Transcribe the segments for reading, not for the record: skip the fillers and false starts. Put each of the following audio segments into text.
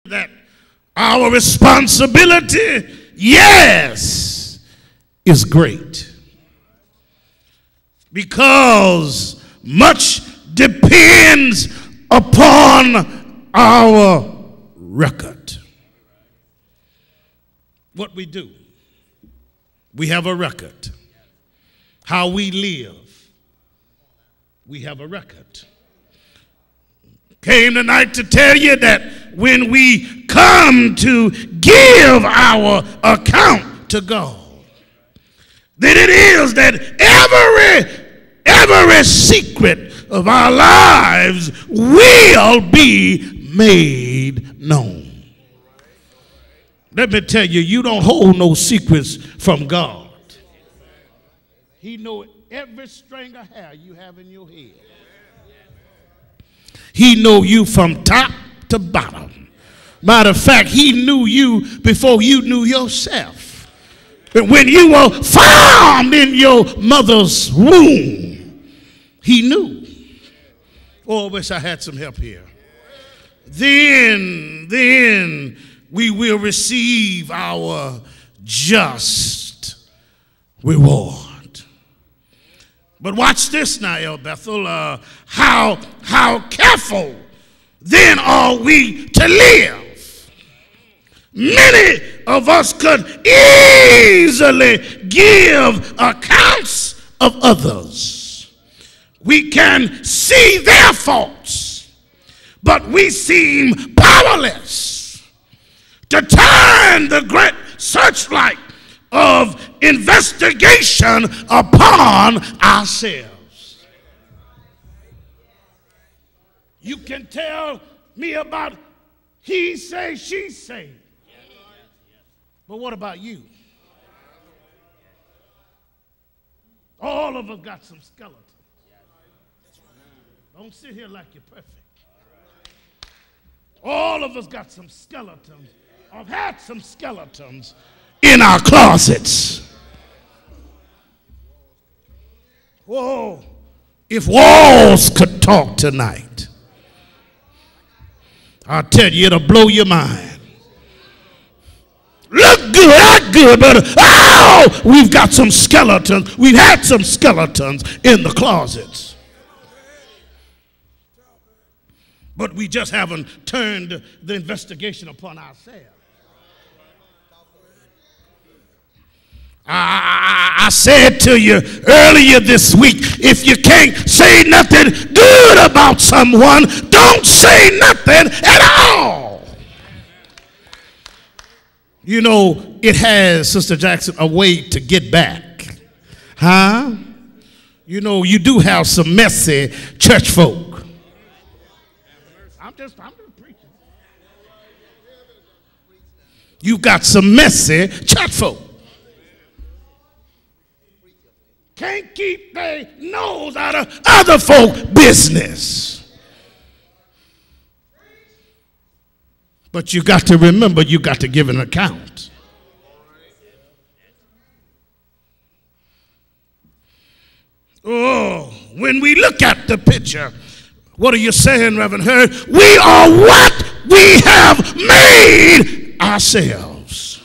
that our responsibility, yes, is great. Because much depends upon our record. What we do, we have a record. How we live, we have a record. Came tonight to tell you that when we come to give our account to God, that it is that every secret of our lives will be made known. Let me tell you, you don't hold no secrets from God. He knows every string of hair you have in your head. He knows you from top to bottom. Matter of fact, he knew you before you knew yourself. But when you were formed in your mother's womb, he knew. Oh, I wish I had some help here. Then we will receive our just reward. But watch this now, El Bethel. How careful then are we to live? Many of us could easily give accounts of others. We can see their faults, but we seem powerless to turn the great searchlight of investigation upon ourselves. You can tell me about he say, she say. But what about you? All of us got some skeletons. Don't sit here like you're perfect. All of us got some skeletons. I've had some skeletons in our closets. Whoa, if walls could talk tonight, I'll tell you, it'll blow your mind. Look good, act good, but oh, we've got some skeletons. We've had some skeletons in the closets. But we just haven't turned the investigation upon ourselves. I said to you earlier this week, if you can't say nothing good about someone, don't say nothing at all. You know, it has, Sister Jackson, a way to get back. Huh? You know, you do have some messy church folk. I'm just preaching. You've got some messy church folk. Can't keep their nose out of other folk business. But you got to remember, you got to give an account. Oh, when we look at the picture, what are you saying, Rev Hurd? We are what we have made ourselves.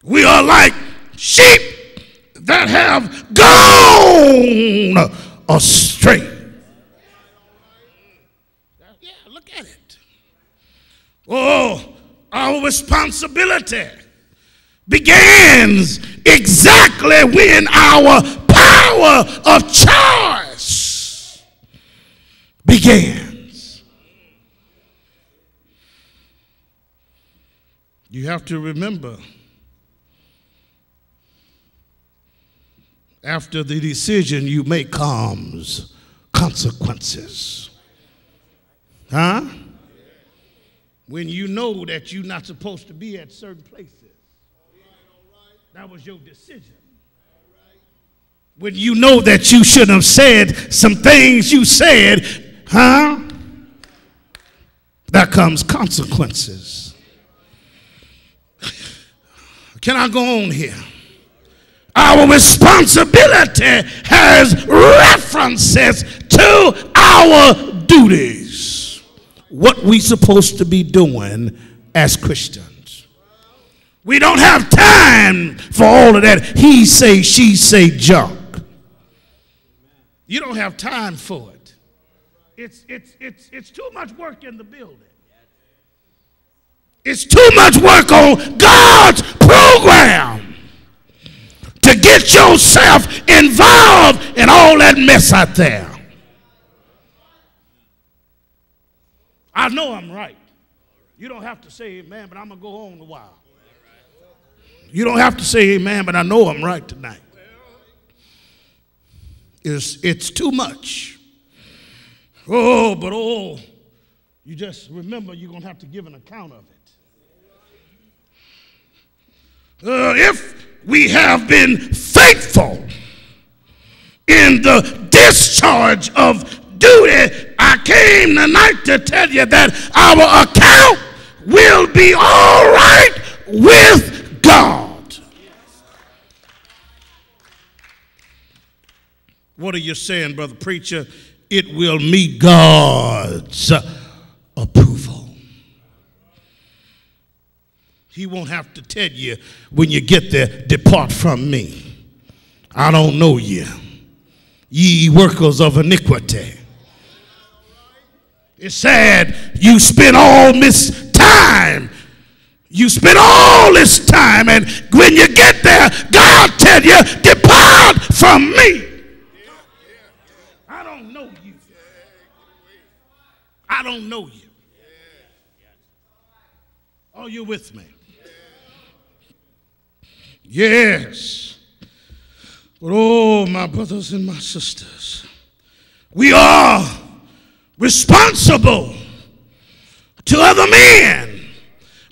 We are like sheep that have gone astray. Yeah, look at it. Oh, our responsibility begins exactly when our power of choice begins. You have to remember, after the decision you make comes consequences. Huh? When you know that you're not supposed to be at certain places. That was your decision. When you know that you shouldn't have said some things you said, huh? That comes consequences. Can I go on here? Our responsibility has references to our duties. what we supposed to be doing as Christians. We don't have time for all of that he say, she say junk. You don't have time for it. It's too much work in the building. It's too much work on God's program to get yourself involved in all that mess out there. I know I'm right. You don't have to say amen, but I'm going to go on a while. You don't have to say amen, but I know I'm right tonight. It's too much. You just remember you're going to have to give an account of it. If we have been faithful in the discharge of duty, I came tonight to tell you that our account will be all right with God. What are you saying, brother preacher? It will meet God's approval. He won't have to tell you when you get there, depart from me. I don't know you, ye workers of iniquity. It's sad you spend all this time. You spend all this time, and when you get there, God tell you, depart from me. I don't know you. I don't know you. Are you with me? Yes. But oh, my brothers and my sisters, we are responsible to other men,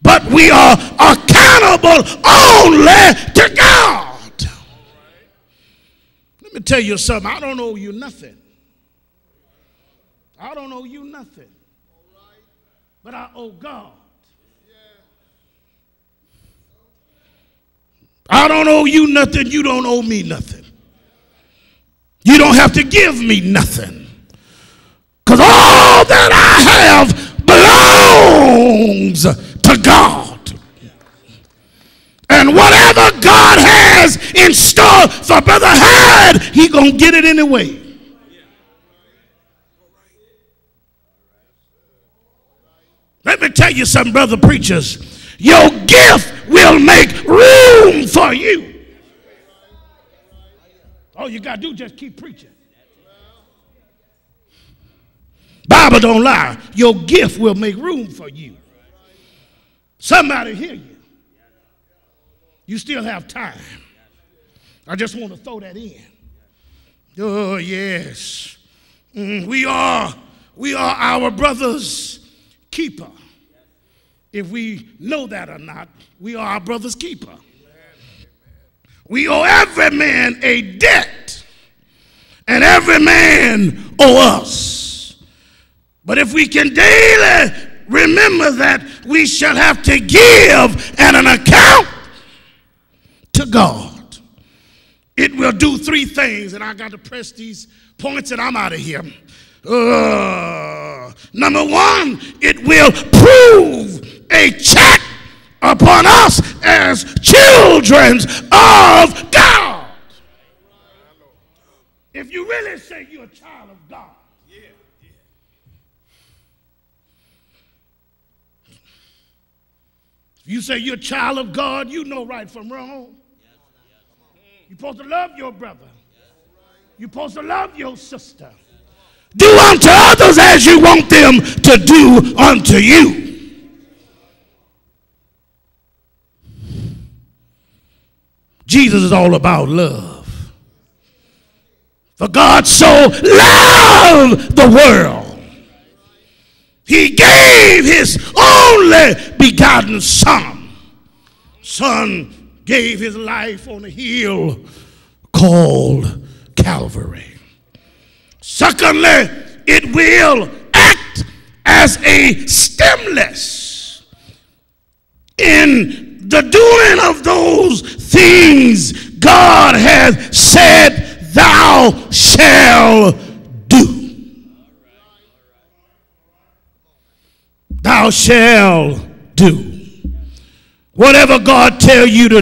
but we are accountable only to God. Let me tell you something. I don't owe you nothing. I don't owe you nothing. But I owe God. I don't owe you nothing. You don't owe me nothing. You don't have to give me nothing. Because all that I have belongs to God. And whatever God has in store for Brother Hurd, he going to get it anyway. Let me tell you something, brother preachers. Your gift will make room for you. All you got to do is just keep preaching. Bible don't lie. Your gift will make room for you. Somebody hear you. You still have time. I just want to throw that in. Oh, yes. We are our brother's keeper. If we know that or not, we are our brother's keeper. We owe every man a debt, and every man owe us. But if we can daily remember that we shall have to give an account to God, it will do three things, and I got to press these points and I'm out of here. Number one, it will prove a check upon us as children of God. If you really say you're a child of God, if you say you're a child of God, you know right from wrong. You're supposed to love your brother. You're supposed to love your sister. Do unto others as you want them to do unto you. Jesus is all about love. For God so loved the world, he gave his only begotten Son. Son gave his life on a hill called Calvary. Secondly, it will act as a stimulus in the doing of those things God has said thou shalt do. thou shalt do. Whatever God tell you to